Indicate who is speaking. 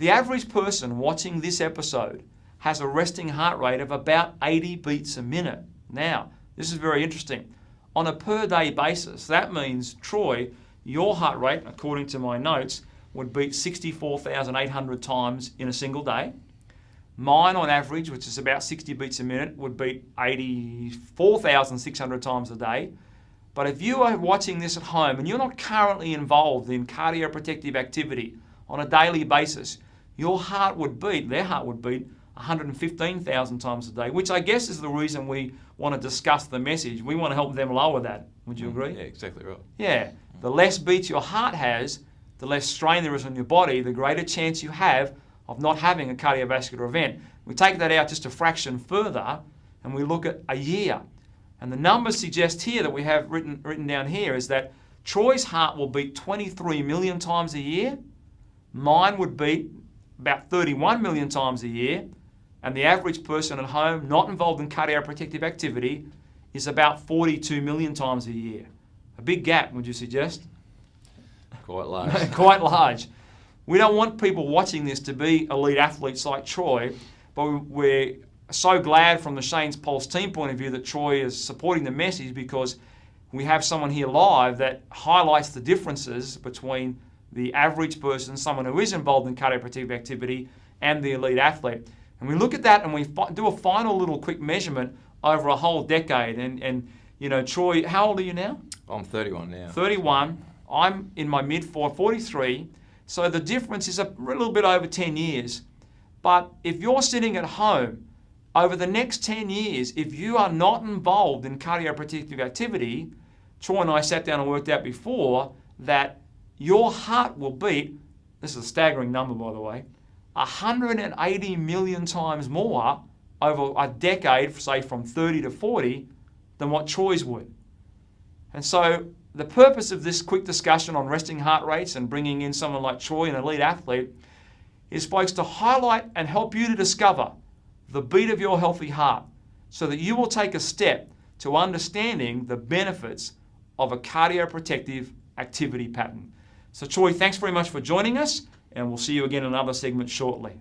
Speaker 1: The average person watching this episode has a resting heart rate of about 80 beats a minute. Now, this is very interesting. On a per day basis, that means, Troy, your heart rate, according to my notes, would beat 64,800 times in a single day. Mine, on average, which is about 60 beats a minute, would beat 84,600 times a day. But if you are watching this at home and you're not currently involved in cardioprotective activity on a daily basis, their heart would beat 115,000 times a day, which I guess is the reason we want to discuss the message. We want to help them lower that. Would you agree?
Speaker 2: Yeah, exactly right.
Speaker 1: Yeah. The less beats your heart has, the less strain there is on your body, the greater chance you have of not having a cardiovascular event. We take that out just a fraction further and we look at a year. And the numbers suggest here that we have written down here is that Troy's heart will beat 23 million times a year. Mine would beat about 31 million times a year. And the average person at home not involved in cardioprotective activity is about 42 million times a year. A big gap, would you suggest?
Speaker 2: Quite large.
Speaker 1: Quite large. We don't want people watching this to be elite athletes like Troy, but we're so glad from the Shane's Pulse team point of view that Troy is supporting the message, because we have someone here live that highlights the differences between the average person, someone who is involved in cardioprotective activity, and the elite athlete. And we look at that and we do a final little quick measurement over a whole decade. And you know, Troy, how old are you now?
Speaker 2: I'm 31 now.
Speaker 1: 31. I'm in my mid-43. So the difference is a little bit over 10 years. But if you're sitting at home, over the next 10 years, if you are not involved in cardioprotective activity, Troy and I sat down and worked out before that your heart will beat, this is a staggering number by the way, 180 million times more over a decade, say from 30 to 40, than what Troy's would. And so the purpose of this quick discussion on resting heart rates and bringing in someone like Troy, an elite athlete, is, folks, to highlight and help you to discover the beat of your healthy heart so that you will take a step to understanding the benefits of a cardioprotective activity pattern. So Troy, thanks very much for joining us, and we'll see you again in another segment shortly.